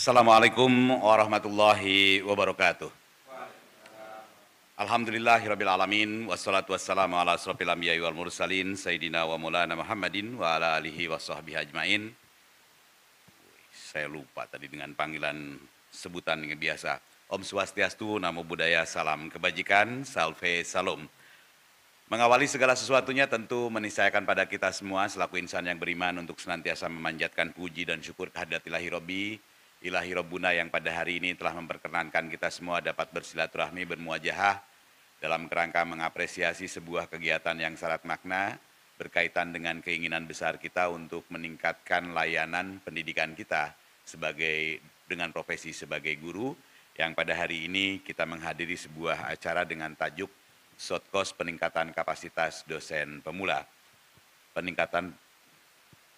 Assalamualaikum warahmatullahi wabarakatuh. Alhamdulillahirabbil alamin wassalatu wassalamu ala asrofil anbiya'i wal mursalin sayyidina wa maulana Muhammadin wa ala alihi washabbihi ajmain. Saya lupa tadi dengan panggilan sebutan yang biasa. Om Swastiastu, Namo Buddhaya, salam kebajikan, salve salam. Mengawali segala sesuatunya tentu meniscayakan pada kita semua selaku insan yang beriman untuk senantiasa memanjatkan puji dan syukur kehadirat Ilahi Robbi, Ilahi Robbuna yang pada hari ini telah memperkenankan kita semua dapat bersilaturahmi bermuajahah dalam kerangka mengapresiasi sebuah kegiatan yang syarat makna berkaitan dengan keinginan besar kita untuk meningkatkan layanan pendidikan kita dengan profesi sebagai guru yang pada hari ini kita menghadiri sebuah acara dengan tajuk Shortcourse peningkatan kapasitas dosen pemula, peningkatan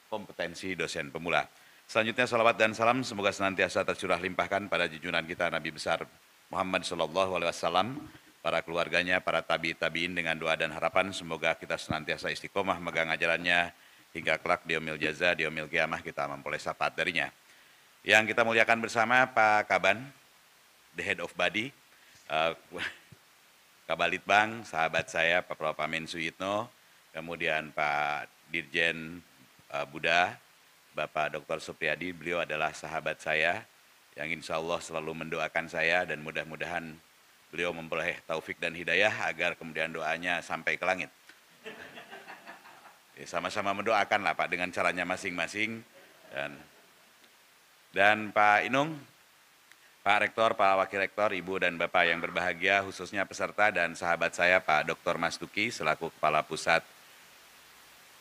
kompetensi dosen pemula. Selanjutnya salawat dan salam semoga senantiasa tercurah limpahkan pada junjungan kita Nabi besar Muhammad SAW, para keluarganya, para tabi'in dengan doa dan harapan semoga kita senantiasa istiqomah megang ajarannya hingga kelak di yaumil jaza, di yaumil qiyamah kita memperoleh syafaat darinya. Yang kita muliakan bersama Pak Kaban, the head of body, Kabalitbang, sahabat saya Pak Propamin Suyitno, kemudian Pak Dirjen Buddha, Bapak Dr. Supriyadi, beliau adalah sahabat saya yang insya Allah selalu mendoakan saya dan mudah-mudahan beliau memperoleh taufik dan hidayah agar kemudian doanya sampai ke langit. Sama-sama mendoakan lah Pak dengan caranya masing-masing. Dan Pak Inung, Pak Rektor, Pak Wakil Rektor, Ibu dan Bapak yang berbahagia, khususnya peserta dan sahabat saya Pak Dr. Mas Duki selaku Kepala Pusat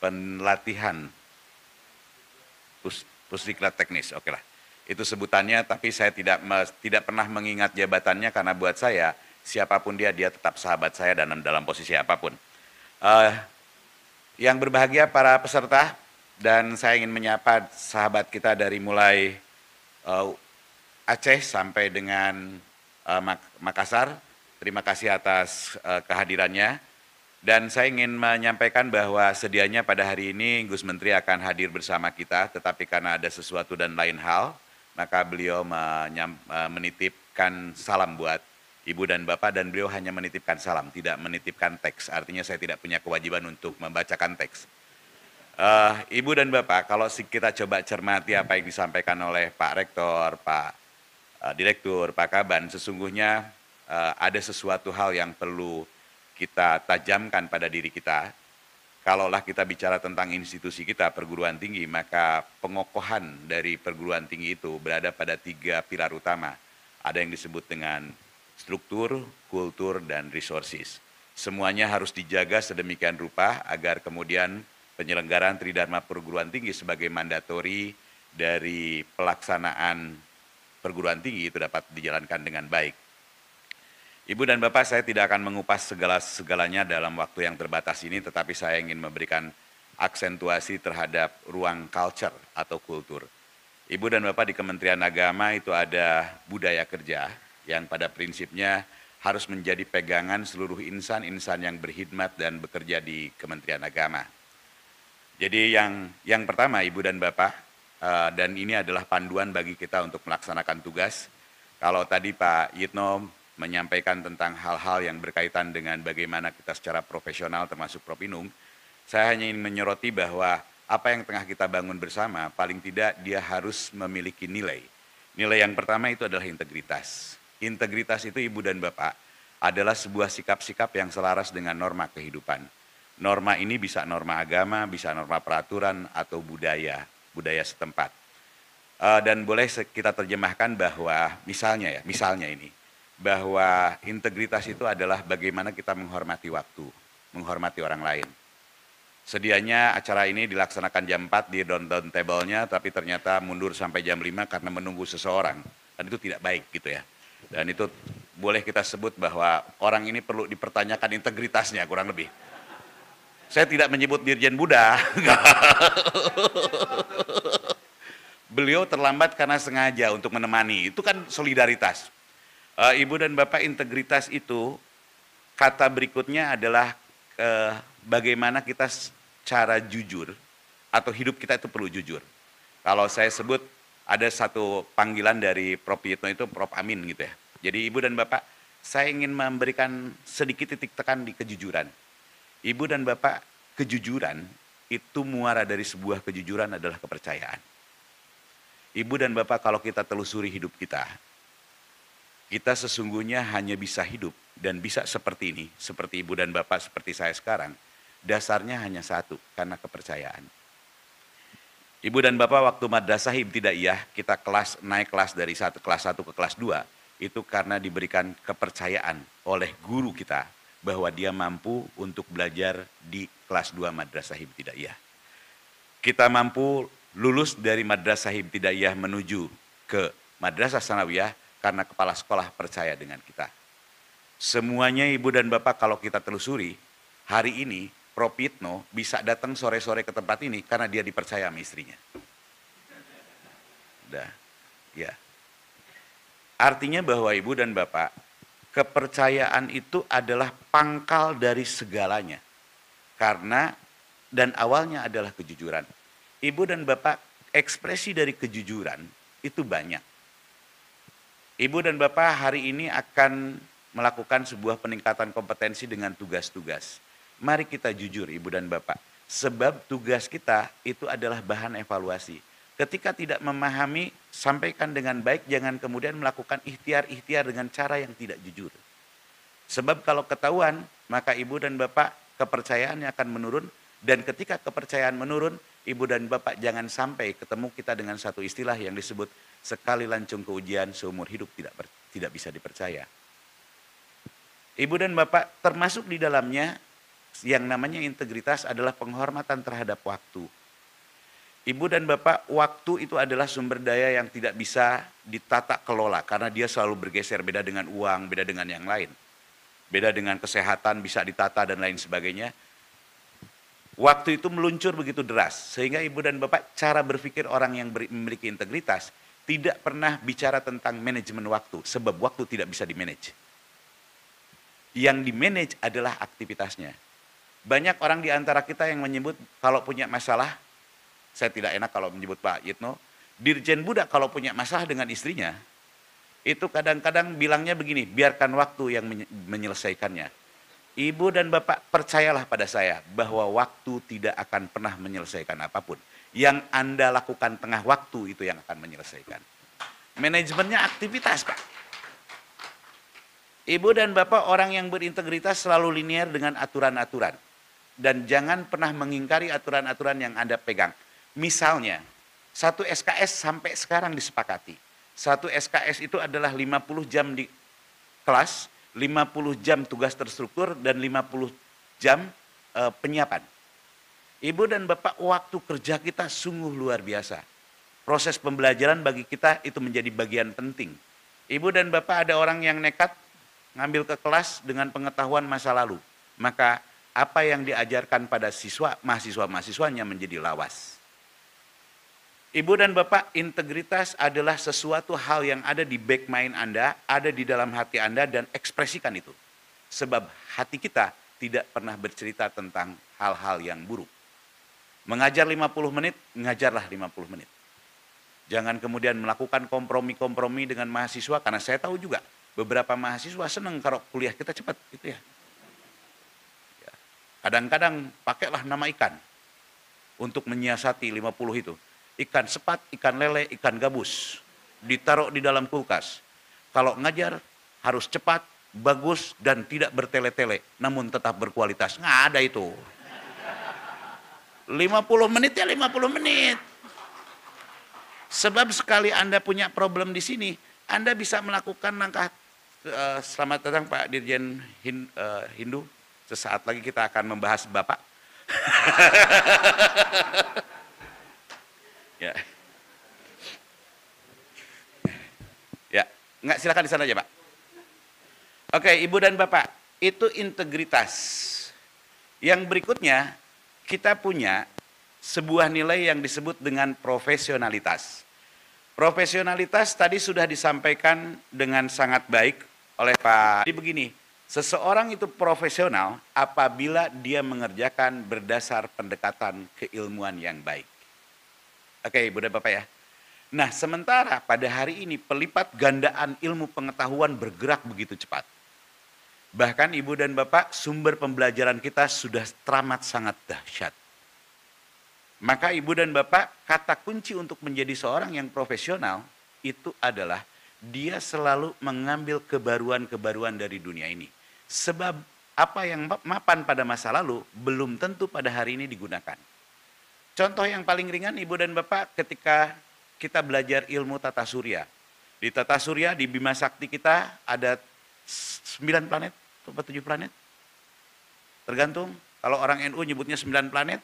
Pelatihan Pusdiklat Teknis, oke lah. Itu sebutannya, tapi saya tidak pernah mengingat jabatannya karena buat saya, siapapun dia tetap sahabat saya dan dalam posisi apapun. Yang berbahagia para peserta, dan saya ingin menyapa sahabat kita dari mulai Aceh sampai dengan Makassar. Terima kasih atas kehadirannya. Dan saya ingin menyampaikan bahwa sedianya pada hari ini Gus Menteri akan hadir bersama kita, tetapi karena ada sesuatu dan lain hal, maka beliau menitipkan salam buat Ibu dan Bapak, dan beliau hanya menitipkan salam, tidak menitipkan teks. Artinya saya tidak punya kewajiban untuk membacakan teks. Ibu dan Bapak, kalau kita coba cermati apa yang disampaikan oleh Pak Rektor, Pak Direktur, Pak Kaban, sesungguhnya ada sesuatu hal yang perlu kita tajamkan pada diri kita. Kalaulah kita bicara tentang institusi kita, perguruan tinggi, maka pengokohan dari perguruan tinggi itu berada pada 3 pilar utama. Ada yang disebut dengan struktur, kultur, dan resources. Semuanya harus dijaga sedemikian rupa agar kemudian penyelenggaraan Tridharma perguruan tinggi sebagai mandatori dari pelaksanaan perguruan tinggi itu dapat dijalankan dengan baik. Ibu dan Bapak, saya tidak akan mengupas segalanya dalam waktu yang terbatas ini, tetapi saya ingin memberikan aksentuasi terhadap ruang culture atau kultur. Ibu dan Bapak, di Kementerian Agama itu ada budaya kerja yang pada prinsipnya harus menjadi pegangan seluruh insan-insan yang berkhidmat dan bekerja di Kementerian Agama. Jadi yang pertama Ibu dan Bapak, dan ini adalah panduan bagi kita untuk melaksanakan tugas. Kalau tadi Pak Yitno menyampaikan tentang hal-hal yang berkaitan dengan bagaimana kita secara profesional termasuk Prof. Inung, saya hanya ingin menyoroti bahwa apa yang tengah kita bangun bersama, paling tidak dia harus memiliki nilai. Nilai yang pertama itu adalah integritas. Integritas itu Ibu dan Bapak adalah sebuah sikap-sikap yang selaras dengan norma kehidupan. Norma ini bisa norma agama, bisa norma peraturan atau budaya setempat. Dan boleh kita terjemahkan bahwa misalnya ini, bahwa integritas itu adalah bagaimana kita menghormati waktu, menghormati orang lain. Sedianya acara ini dilaksanakan jam 4 di downtown table-nya, tapi ternyata mundur sampai jam 5 karena menunggu seseorang. Dan itu tidak baik gitu ya. Dan itu boleh kita sebut bahwa orang ini perlu dipertanyakan integritasnya kurang lebih. Saya tidak menyebut Dirjen Buddha. Beliau terlambat karena sengaja untuk menemani. Itu kan solidaritas. Ibu dan Bapak, integritas itu kata berikutnya adalah bagaimana kita secara jujur atau hidup kita itu perlu jujur. Kalau saya sebut ada satu panggilan dari Prof. Yitno itu Prof. Amin gitu ya. Jadi Ibu dan Bapak, saya ingin memberikan sedikit titik tekan di kejujuran. Ibu dan Bapak, kejujuran itu muara dari sebuah kejujuran adalah kepercayaan. Ibu dan Bapak, kalau kita telusuri hidup kita sesungguhnya hanya bisa hidup dan bisa seperti ini, seperti Ibu dan Bapak, seperti saya sekarang, dasarnya hanya satu, karena kepercayaan. Ibu dan Bapak, waktu Madrasah Ibtidaiyah, kita naik kelas dari kelas 1 ke kelas 2, itu karena diberikan kepercayaan oleh guru kita, bahwa dia mampu untuk belajar di kelas 2 Madrasah Ibtidaiyah. Kita mampu lulus dari Madrasah Ibtidaiyah menuju ke Madrasah Tsanawiyah, karena kepala sekolah percaya dengan kita. Semuanya Ibu dan Bapak kalau kita telusuri, hari ini Prof. Yitno bisa datang sore-sore ke tempat ini karena dia dipercaya sama istrinya. Udah, ya. Artinya bahwa Ibu dan Bapak, kepercayaan itu adalah pangkal dari segalanya. Karena dan awalnya adalah kejujuran. Ibu dan Bapak, ekspresi dari kejujuran itu banyak. Ibu dan Bapak hari ini akan melakukan sebuah peningkatan kompetensi dengan tugas-tugas. Mari kita jujur Ibu dan Bapak, sebab tugas kita itu adalah bahan evaluasi. Ketika tidak memahami, sampaikan dengan baik, jangan kemudian melakukan ikhtiar-ikhtiar dengan cara yang tidak jujur. Sebab kalau ketahuan, maka Ibu dan Bapak kepercayaannya akan menurun, dan ketika kepercayaan menurun, Ibu dan Bapak jangan sampai ketemu kita dengan satu istilah yang disebut sekali lancung ke ujian seumur hidup tidak bisa dipercaya. Ibu dan Bapak, termasuk di dalamnya yang namanya integritas adalah penghormatan terhadap waktu. Ibu dan Bapak, waktu itu adalah sumber daya yang tidak bisa ditata kelola karena dia selalu bergeser, beda dengan uang, beda dengan yang lain. Beda dengan kesehatan bisa ditata dan lain sebagainya. Waktu itu meluncur begitu deras sehingga Ibu dan Bapak, cara berpikir orang yang memiliki integritas tidak pernah bicara tentang manajemen waktu, sebab waktu tidak bisa dimanage. Yang dimanage adalah aktivitasnya. Banyak orang di antara kita yang menyebut kalau punya masalah, saya tidak enak kalau menyebut Pak Yitno, Dirjen Budak kalau punya masalah dengan istrinya, itu kadang-kadang bilangnya begini, biarkan waktu yang menyelesaikannya. Ibu dan Bapak, percayalah pada saya bahwa waktu tidak akan pernah menyelesaikan apapun. Yang Anda lakukan tengah waktu itu yang akan menyelesaikan. Manajemennya aktivitas, Pak. Ibu dan Bapak, orang yang berintegritas selalu linear dengan aturan-aturan. Dan jangan pernah mengingkari aturan-aturan yang Anda pegang. Misalnya, satu SKS sampai sekarang disepakati. Satu SKS itu adalah 50 jam di kelas, 50 jam tugas terstruktur, dan 50 jam penyiapan. Ibu dan Bapak, waktu kerja kita sungguh luar biasa. Proses pembelajaran bagi kita itu menjadi bagian penting. Ibu dan Bapak, ada orang yang nekat ngambil ke kelas dengan pengetahuan masa lalu. Maka apa yang diajarkan pada mahasiswa-mahasiswanya menjadi lawas. Ibu dan Bapak, integritas adalah sesuatu hal yang ada di back mind Anda, ada di dalam hati Anda, dan ekspresikan itu. Sebab hati kita tidak pernah bercerita tentang hal-hal yang buruk. Mengajar 50 menit, mengajarlah 50 menit. Jangan kemudian melakukan kompromi-kompromi dengan mahasiswa, karena saya tahu juga beberapa mahasiswa senang kalau kuliah kita cepat, gitu ya. Kadang-kadang pakailah nama ikan untuk menyiasati 50 itu. Ikan sepat, ikan lele, ikan gabus. Ditaruh di dalam kulkas. Kalau ngajar harus cepat, bagus, dan tidak bertele-tele. Namun tetap berkualitas. Nggak ada itu. 50 menit ya 50 menit. Sebab sekali Anda punya problem di sini, Anda bisa melakukan langkah, selamat datang Pak Dirjen Hindu. Sesaat lagi kita akan membahas Bapak. Ya. Ya, enggak, silakan di sana aja, Pak. Oke, Ibu dan Bapak, itu integritas. Yang berikutnya, kita punya sebuah nilai yang disebut dengan profesionalitas. Profesionalitas tadi sudah disampaikan dengan sangat baik oleh Pak. Jadi begini, seseorang itu profesional apabila dia mengerjakan berdasar pendekatan keilmuan yang baik. Oke, Ibu dan Bapak ya. Nah, sementara pada hari ini pelipat gandaan ilmu pengetahuan bergerak begitu cepat. Bahkan Ibu dan Bapak, sumber pembelajaran kita sudah teramat sangat dahsyat. Maka Ibu dan Bapak, kata kunci untuk menjadi seorang yang profesional itu adalah dia selalu mengambil kebaruan-kebaruan dari dunia ini. Sebab apa yang mapan pada masa lalu belum tentu pada hari ini digunakan. Contoh yang paling ringan Ibu dan Bapak ketika kita belajar ilmu tata surya. Di tata surya, di Bima Sakti kita ada 9 planet atau 7 planet. Tergantung, kalau orang NU nyebutnya 9 planet.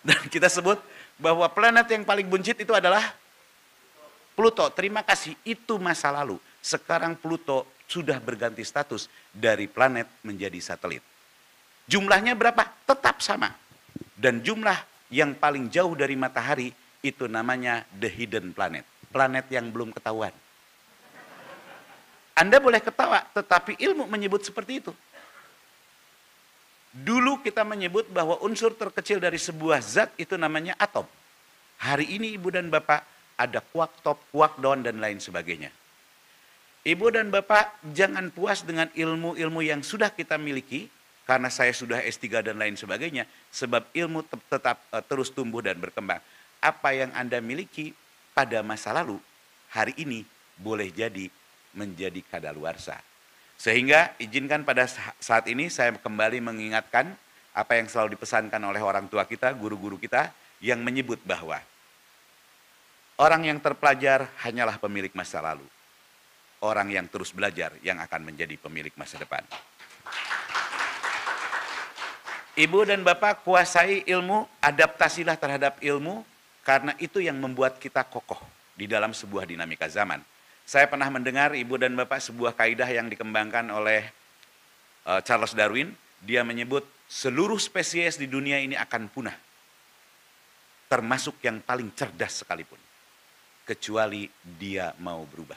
Dan kita sebut bahwa planet yang paling buncit itu adalah Pluto. Terima kasih, itu masa lalu. Sekarang Pluto sudah berganti status dari planet menjadi satelit. Jumlahnya berapa? Tetap sama. Dan jumlah yang paling jauh dari matahari itu namanya the hidden planet. Planet yang belum ketahuan. Anda boleh ketawa, tetapi ilmu menyebut seperti itu. Dulu kita menyebut bahwa unsur terkecil dari sebuah zat itu namanya atom. Hari ini Ibu dan Bapak ada quark top, quark down, dan lain sebagainya. Ibu dan Bapak jangan puas dengan ilmu-ilmu yang sudah kita miliki, karena saya sudah S3 dan lain sebagainya, sebab ilmu tetap terus tumbuh dan berkembang. Apa yang Anda miliki pada masa lalu, hari ini boleh jadi menjadi kadaluarsa. Sehingga izinkan pada saat ini saya kembali mengingatkan apa yang selalu dipesankan oleh orang tua kita, guru-guru kita, yang menyebut bahwa orang yang terpelajar hanyalah pemilik masa lalu. Orang yang terus belajar yang akan menjadi pemilik masa depan. Ibu dan Bapak, kuasai ilmu, adaptasilah terhadap ilmu, karena itu yang membuat kita kokoh di dalam sebuah dinamika zaman. Saya pernah mendengar Ibu dan Bapak sebuah kaidah yang dikembangkan oleh Charles Darwin. Dia menyebut seluruh spesies di dunia ini akan punah, termasuk yang paling cerdas sekalipun, kecuali dia mau berubah.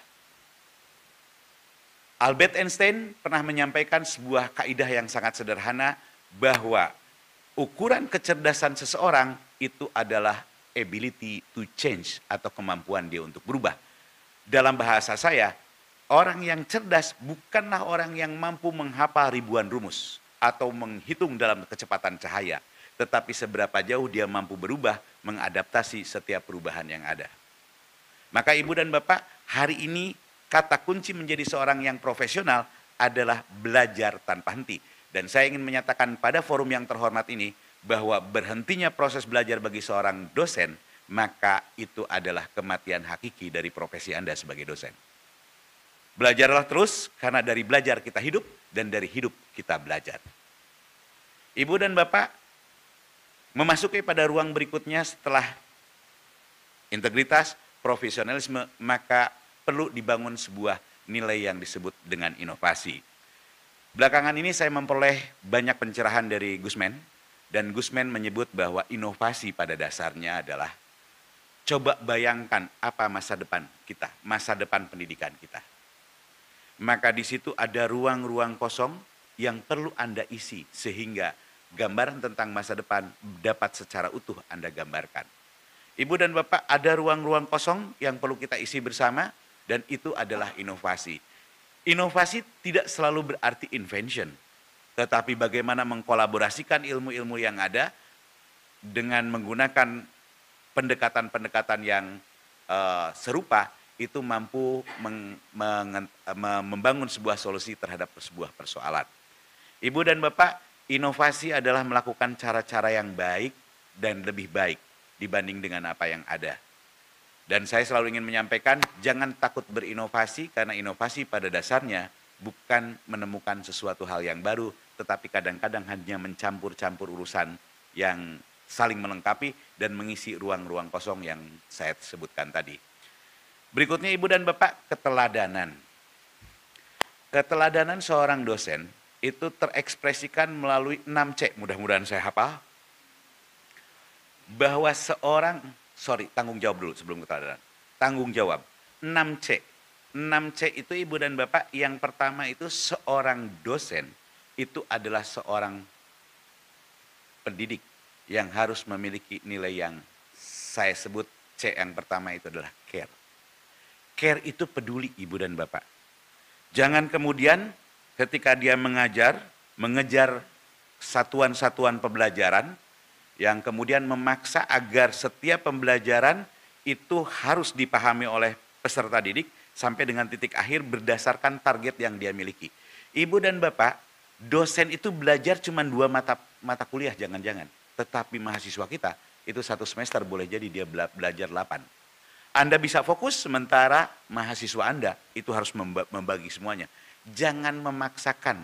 Albert Einstein pernah menyampaikan sebuah kaidah yang sangat sederhana, bahwa ukuran kecerdasan seseorang itu adalah ability to change atau kemampuan dia untuk berubah. Dalam bahasa saya, orang yang cerdas bukanlah orang yang mampu menghafal ribuan rumus atau menghitung dalam kecepatan cahaya, tetapi seberapa jauh dia mampu berubah, mengadaptasi setiap perubahan yang ada. Maka Ibu dan Bapak, hari ini kata kunci menjadi seorang yang profesional adalah belajar tanpa henti. Dan saya ingin menyatakan pada forum yang terhormat ini bahwa berhentinya proses belajar bagi seorang dosen, maka itu adalah kematian hakiki dari profesi Anda sebagai dosen. Belajarlah terus, karena dari belajar kita hidup, dan dari hidup kita belajar. Ibu dan Bapak, memasuki pada ruang berikutnya setelah integritas, profesionalisme, maka perlu dibangun sebuah nilai yang disebut dengan inovasi. Belakangan ini saya memperoleh banyak pencerahan dari Gusman, dan Gusman menyebut bahwa inovasi pada dasarnya adalah coba bayangkan apa masa depan kita, masa depan pendidikan kita. Maka di situ ada ruang-ruang kosong yang perlu Anda isi sehingga gambaran tentang masa depan dapat secara utuh Anda gambarkan. Ibu dan Bapak, ada ruang-ruang kosong yang perlu kita isi bersama, dan itu adalah inovasi. Inovasi tidak selalu berarti invention, tetapi bagaimana mengkolaborasikan ilmu-ilmu yang ada dengan menggunakan pendekatan-pendekatan yang serupa, itu mampu membangun sebuah solusi terhadap sebuah persoalan. Ibu dan Bapak, inovasi adalah melakukan cara-cara yang baik dan lebih baik dibanding dengan apa yang ada. Dan saya selalu ingin menyampaikan, jangan takut berinovasi, karena inovasi pada dasarnya bukan menemukan sesuatu hal yang baru, tetapi kadang-kadang hanya mencampur-campur urusan yang saling melengkapi dan mengisi ruang-ruang kosong yang saya sebutkan tadi. Berikutnya Ibu dan Bapak, keteladanan. Keteladanan seorang dosen itu terekspresikan melalui 6C, mudah-mudahan saya hafal. Bahwa tanggung jawab dulu sebelum keteladanan. Tanggung jawab, 6C. 6C itu Ibu dan Bapak, yang pertama itu seorang dosen itu adalah seorang pendidik yang harus memiliki nilai yang saya sebut C yang pertama itu adalah care. Care itu peduli Ibu dan Bapak. Jangan kemudian ketika dia mengejar satuan-satuan pembelajaran yang kemudian memaksa agar setiap pembelajaran itu harus dipahami oleh peserta didik sampai dengan titik akhir berdasarkan target yang dia miliki. Ibu dan Bapak, dosen itu belajar cuma 2 mata kuliah jangan-jangan. Tetapi mahasiswa kita itu 1 semester boleh jadi dia belajar 8. Anda bisa fokus sementara mahasiswa Anda itu harus membagi semuanya. Jangan memaksakan.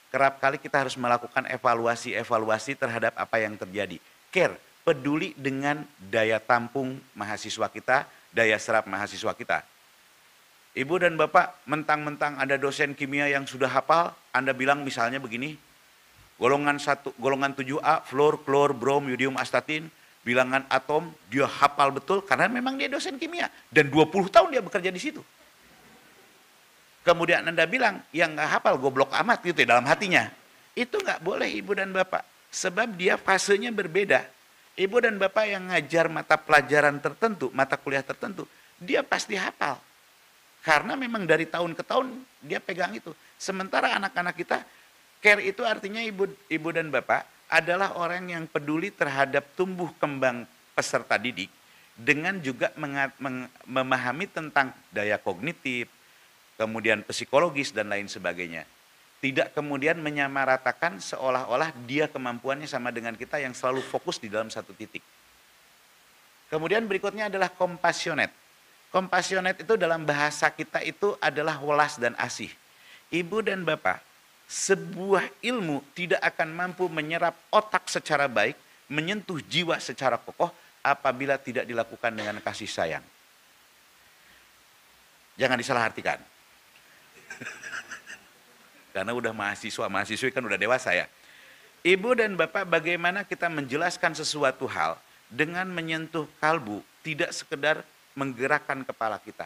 Kerap kali kita harus melakukan evaluasi terhadap apa yang terjadi. Care, peduli dengan daya tampung mahasiswa kita, daya serap mahasiswa kita. Ibu dan Bapak, mentang-mentang ada dosen kimia yang sudah hafal, Anda bilang misalnya begini, golongan 7A, fluor, klor, brom, yodium, astatin, bilangan atom, dia hafal betul karena memang dia dosen kimia. Dan 20 tahun dia bekerja di situ. Kemudian Anda bilang, yang nggak hafal goblok amat gitu ya dalam hatinya. Itu nggak boleh Ibu dan Bapak. Sebab dia fasenya berbeda. Ibu dan Bapak yang ngajar mata pelajaran tertentu, mata kuliah tertentu, dia pasti hafal. Karena memang dari tahun ke tahun dia pegang itu. Sementara anak-anak kita, care itu artinya ibu dan bapak adalah orang yang peduli terhadap tumbuh kembang peserta didik dengan juga memahami tentang daya kognitif, kemudian psikologis dan lain sebagainya. Tidak kemudian menyamaratakan seolah-olah dia kemampuannya sama dengan kita yang selalu fokus di dalam satu titik. Kemudian berikutnya adalah compassionate. Compassionate itu dalam bahasa kita itu adalah welas dan asih. Ibu dan Bapak, sebuah ilmu tidak akan mampu menyerap otak secara baik, menyentuh jiwa secara kokoh apabila tidak dilakukan dengan kasih sayang. Jangan disalahartikan. Karena udah mahasiswi kan udah dewasa ya. Ibu dan Bapak, bagaimana kita menjelaskan sesuatu hal dengan menyentuh kalbu, tidak sekedar menggerakkan kepala kita.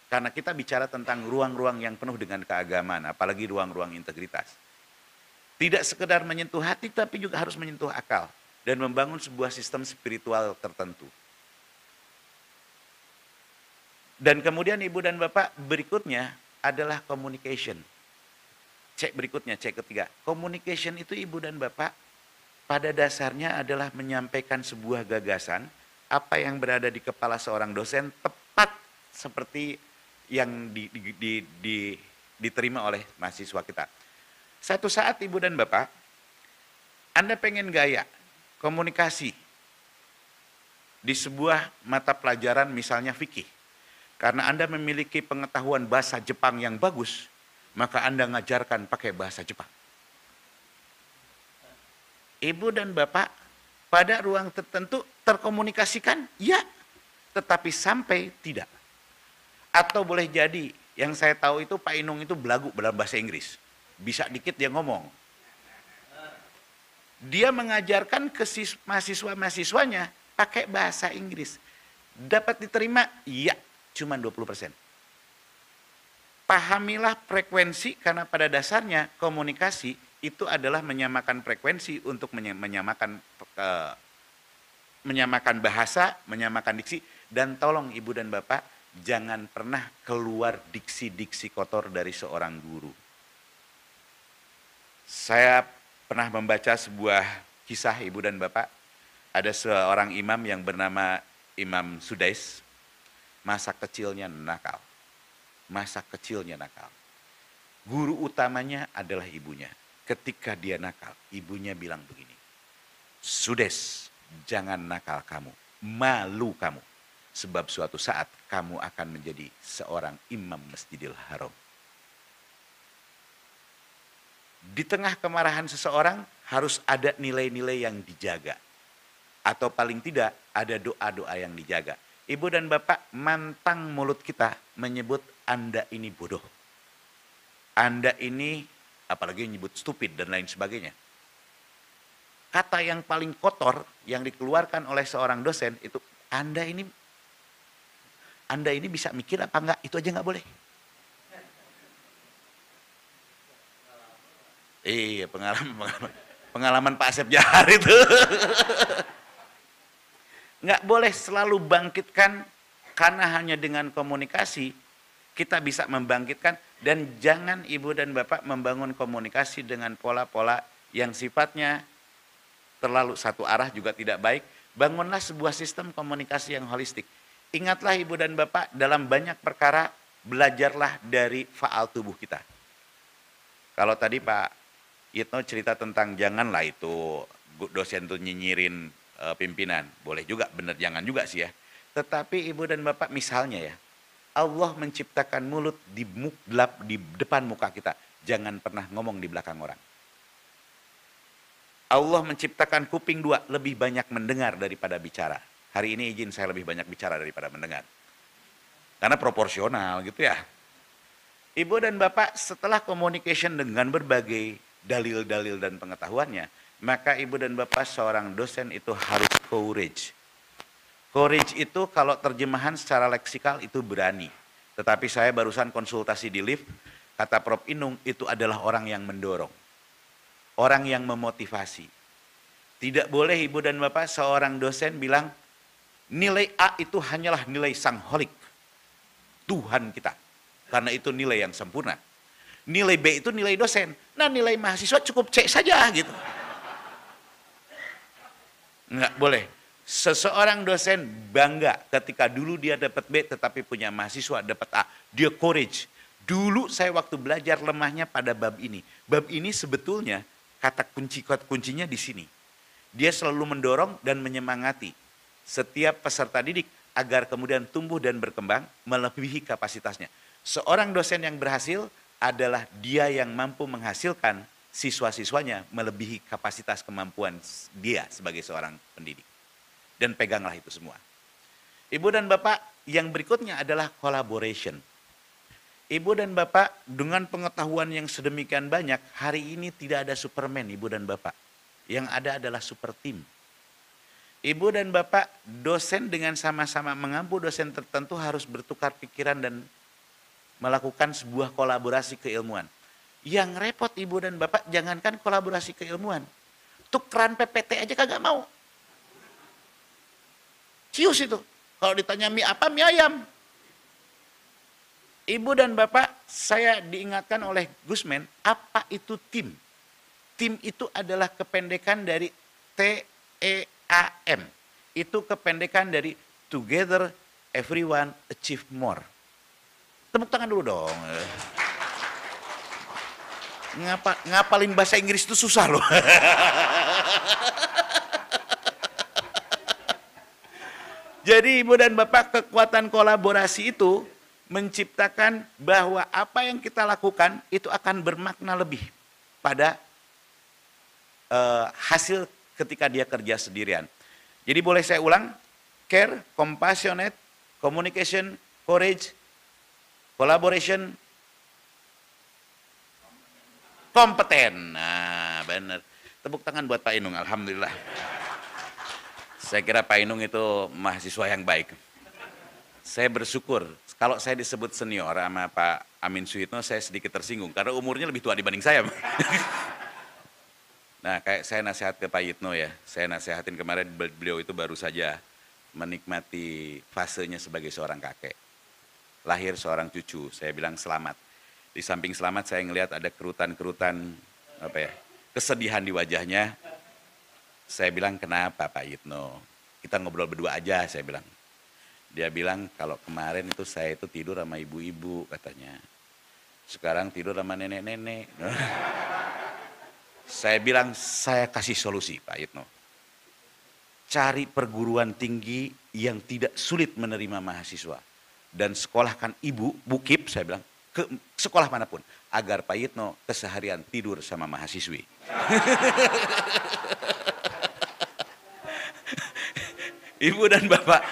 Karena kita bicara tentang ruang-ruang yang penuh dengan keagamaan, apalagi ruang-ruang integritas. Tidak sekedar menyentuh hati, tapi juga harus menyentuh akal. Dan membangun sebuah sistem spiritual tertentu. Dan kemudian Ibu dan Bapak, berikutnya adalah communication. Cek berikutnya, cek ketiga. Communication itu Ibu dan Bapak, pada dasarnya adalah menyampaikan sebuah gagasan, apa yang berada di kepala seorang dosen tepat seperti yang diterima oleh mahasiswa kita. Satu saat Ibu dan Bapak, Anda pengen gaya komunikasi di sebuah mata pelajaran misalnya fikih. Karena Anda memiliki pengetahuan bahasa Jepang yang bagus, maka Anda ngajarkan pakai bahasa Jepang. Ibu dan Bapak, pada ruang tertentu terkomunikasikan, ya, tetapi sampai tidak. Atau boleh jadi, yang saya tahu itu Pak Inung itu belagu dalam bahasa Inggris. Bisa dikit dia ngomong. Dia mengajarkan ke mahasiswa-mahasiswanya pakai bahasa Inggris. Dapat diterima? Iya, cuma 20%. Pahamilah frekuensi karena pada dasarnya komunikasi itu adalah menyamakan frekuensi untuk menyamakan bahasa, menyamakan diksi, dan tolong Ibu dan Bapak jangan pernah keluar diksi-diksi kotor dari seorang guru. Saya pernah membaca sebuah kisah Ibu dan Bapak, ada seorang imam yang bernama Imam Sudais, masa kecilnya nakal. Masa kecilnya nakal. Guru utamanya adalah ibunya. Ketika dia nakal, ibunya bilang begini, Sudes, jangan nakal kamu, malu kamu. Sebab suatu saat kamu akan menjadi seorang imam Masjidil Haram. Di tengah kemarahan seseorang harus ada nilai-nilai yang dijaga. Atau paling tidak ada doa-doa yang dijaga. Ibu dan Bapak, mantang mulut kita menyebut Anda ini bodoh. Anda ini, apalagi menyebut stupid dan lain sebagainya. Kata yang paling kotor yang dikeluarkan oleh seorang dosen itu, Anda ini bisa mikir apa enggak, itu aja enggak boleh. Iya, pengalaman Pak Asep Jahar itu. Nggak boleh selalu bangkitkan, karena hanya dengan komunikasi kita bisa membangkitkan. Dan jangan ibu dan bapak membangun komunikasi dengan pola-pola yang sifatnya terlalu satu arah, juga tidak baik. Bangunlah sebuah sistem komunikasi yang holistik. Ingatlah ibu dan bapak, dalam banyak perkara belajarlah dari faal tubuh kita. Kalau tadi Pak Yitno cerita tentang janganlah itu dosen tuh nyinyirin pimpinan, boleh juga, bener jangan juga sih ya. Tetapi ibu dan bapak, misalnya ya, Allah menciptakan mulut di depan muka kita, jangan pernah ngomong di belakang orang. Allah menciptakan kuping dua, lebih banyak mendengar daripada bicara. Hari ini izin saya lebih banyak bicara daripada mendengar, karena proporsional gitu ya. Ibu dan bapak, setelah communication dengan berbagai dalil-dalil dan pengetahuannya, maka ibu dan bapak seorang dosen itu harus courage. Courage itu kalau terjemahan secara leksikal itu berani. Tetapi saya barusan konsultasi di lift, kata Prof. Inung itu adalah orang yang mendorong. Orang yang memotivasi. Tidak boleh ibu dan bapak seorang dosen bilang, nilai A itu hanyalah nilai sang holik, Tuhan kita. Karena itu nilai yang sempurna. Nilai B itu nilai dosen. Nah, nilai mahasiswa cukup C saja gitu. Enggak boleh. Seseorang dosen bangga ketika dulu dia dapat B tetapi punya mahasiswa dapat A. Dia courage. Dulu saya waktu belajar lemahnya pada bab ini. Bab ini sebetulnya kata kuncinya di sini. Dia selalu mendorong dan menyemangati setiap peserta didik agar kemudian tumbuh dan berkembang melebihi kapasitasnya. Seorang dosen yang berhasil adalah dia yang mampu menghasilkan siswa-siswanya melebihi kapasitas kemampuan dia sebagai seorang pendidik. Dan peganglah itu semua. Ibu dan bapak, yang berikutnya adalah collaboration. Ibu dan bapak, dengan pengetahuan yang sedemikian banyak, hari ini tidak ada Superman ibu dan bapak. Yang ada adalah super team. Ibu dan bapak, dosen dengan sama-sama mengampu dosen tertentu harus bertukar pikiran dan melakukan sebuah kolaborasi keilmuan. Yang repot ibu dan bapak, jangankan kolaborasi keilmuan, tukeran PPT aja kagak mau. Cius itu, kalau ditanya mie apa, mie ayam. Ibu dan bapak, saya diingatkan oleh Gusmen, apa itu tim? Tim itu adalah kependekan dari TEAM. Itu kependekan dari Together Everyone Achieve More. Tepuk tangan dulu dong. Ngapalin bahasa Inggris itu susah loh. Jadi ibu dan bapak, kekuatan kolaborasi itu menciptakan bahwa apa yang kita lakukan itu akan bermakna lebih pada hasil ketika dia kerja sendirian. Jadi boleh saya ulang, care, compassionate, communication, courage, collaboration, kompeten. Nah, benar. Tepuk tangan buat Pak Inung, alhamdulillah. Saya kira Pak Inung itu mahasiswa yang baik. Saya bersyukur, kalau saya disebut senior sama Pak Amin Suitno, saya sedikit tersinggung, karena umurnya lebih tua dibanding saya. Nah, kayak saya nasihat ke Pak Yitno ya, saya nasihatin kemarin, beliau itu baru saja menikmati fasenya sebagai seorang kakek. Lahir seorang cucu, saya bilang selamat. Di samping selamat saya ngelihat ada kerutan-kerutan kesedihan di wajahnya. Saya bilang, kenapa Pak Yitno? Kita ngobrol berdua aja, saya bilang. Dia bilang, kalau kemarin itu saya itu tidur sama ibu-ibu katanya. Sekarang tidur sama nenek-nenek. Saya bilang, saya kasih solusi Pak Yitno. Cari perguruan tinggi yang tidak sulit menerima mahasiswa. Dan sekolahkan ibu, Bukip, saya bilang, ke sekolah manapun. Agar Pak Yitno keseharian tidur sama mahasiswi. Ibu dan bapak,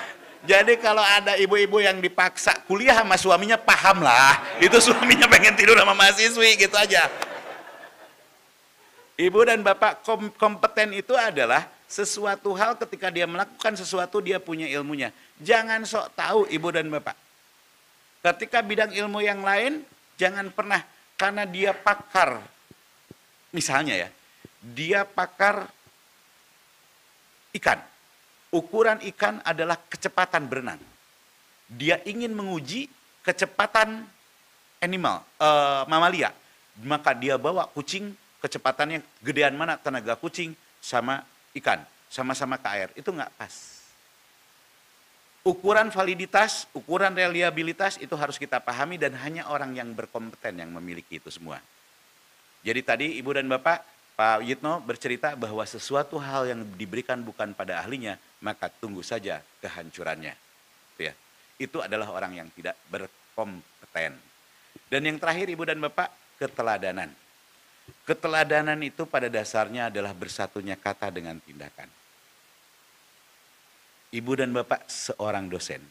jadi kalau ada ibu-ibu yang dipaksa kuliah sama suaminya, paham lah. Itu suaminya pengen tidur sama mahasiswi, gitu aja. Ibu dan bapak, kompeten itu adalah sesuatu hal ketika dia melakukan sesuatu, dia punya ilmunya. Jangan sok tahu ibu dan bapak. Ketika bidang ilmu yang lain, jangan pernah, karena dia pakar. Misalnya ya, dia pakar ikan. Ukuran ikan adalah kecepatan berenang. Dia ingin menguji kecepatan mamalia. Maka dia bawa kucing, kecepatannya gedean mana tenaga kucing sama ikan. Sama-sama ke air. Itu nggak pas. Ukuran validitas, ukuran reliabilitas itu harus kita pahami dan hanya orang yang berkompeten yang memiliki itu semua. Jadi tadi Ibu dan Bapak, Pak Yitno bercerita bahwa sesuatu hal yang diberikan bukan pada ahlinya, maka tunggu saja kehancurannya. Itu adalah orang yang tidak berkompeten. Dan yang terakhir Ibu dan Bapak, keteladanan. Keteladanan itu pada dasarnya adalah bersatunya kata dengan tindakan. Ibu dan Bapak seorang dosen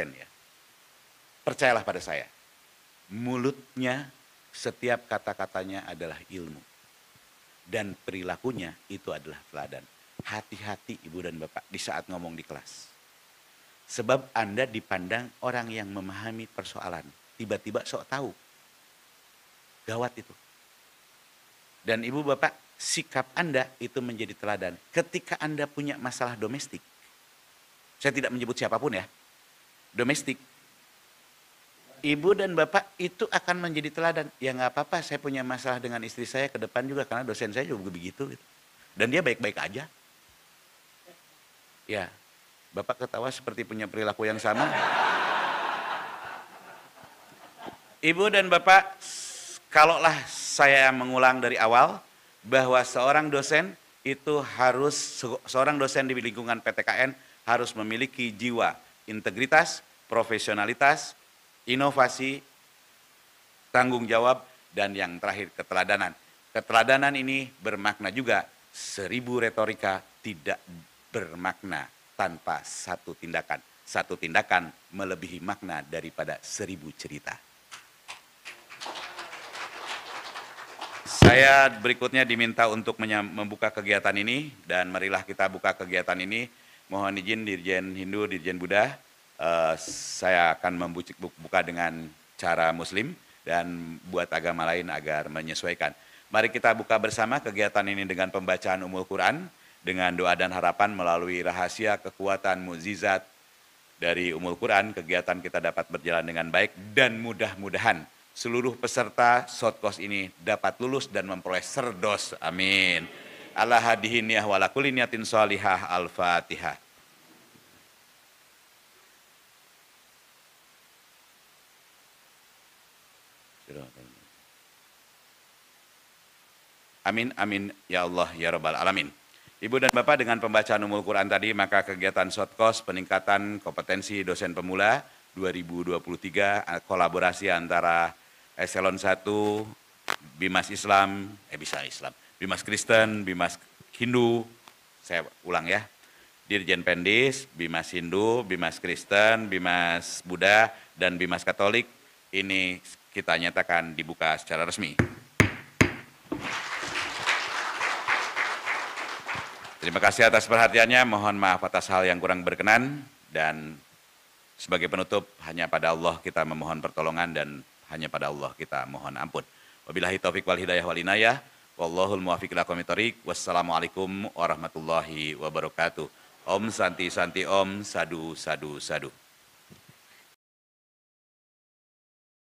ya. Percayalah pada saya, mulutnya setiap kata-katanya adalah ilmu. Dan perilakunya itu adalah teladan. Hati-hati Ibu dan Bapak di saat ngomong di kelas. Sebab Anda dipandang orang yang memahami persoalan. Tiba-tiba sok tahu. Gawat itu. Dan Ibu Bapak, sikap Anda itu menjadi teladan. Ketika Anda punya masalah domestik. Saya tidak menyebut siapapun ya. Domestik. Ibu dan Bapak itu akan menjadi teladan. Ya nggak apa-apa, saya punya masalah dengan istri saya ke depan juga karena dosen saya juga begitu. Gitu. Dan dia baik-baik aja. Ya, Bapak ketawa seperti punya perilaku yang sama. Ibu dan Bapak, kalaulah saya mengulang dari awal bahwa seorang dosen itu seorang dosen di lingkungan PTKN harus memiliki jiwa integritas, profesionalitas, inovasi, tanggung jawab, dan yang terakhir keteladanan. Keteladanan ini bermakna juga 1000 retorika tidak bermakna tanpa satu tindakan. Satu tindakan melebihi makna daripada 1000 cerita. Saya berikutnya diminta untuk membuka kegiatan ini dan marilah kita buka kegiatan ini. Mohon izin Dirjen Hindu, Dirjen Buddha, saya akan membuka dengan cara Muslim dan buat agama lain agar menyesuaikan. Mari kita buka bersama kegiatan ini dengan pembacaan Ummul Quran, dengan doa dan harapan melalui rahasia kekuatan mukjizat dari Ummul Quran. Kegiatan kita dapat berjalan dengan baik dan mudah-mudahan seluruh peserta shortcourse ini dapat lulus dan memperoleh serdos. Amin. Ala hadihin ya wala kulli niyatin sholihah. Al-Fatihah. Amin, amin, ya Allah, ya Rabbal Alamin. Ibu dan Bapak, dengan pembacaan Ummul Quran tadi, maka kegiatan shortcourse peningkatan kompetensi dosen pemula 2023, kolaborasi antara Eselon 1, Bimas Islam, Bimas Kristen, Bimas Hindu, saya ulang ya, Dirjen Pendis, Bimas Hindu, Bimas Kristen, Bimas Buddha, dan Bimas Katolik, ini kita nyatakan dibuka secara resmi. Terima kasih atas perhatiannya, mohon maaf atas hal yang kurang berkenan, dan sebagai penutup hanya pada Allah kita memohon pertolongan dan hanya pada Allah kita mohon ampun. Wabillahi taufik wal hidayah wal inayah, wallahul muwaffiq ila aqwamit thoriq. Wassalamualaikum warahmatullahi wabarakatuh. Om Santi Santi Om, Sadu Sadu Sadu.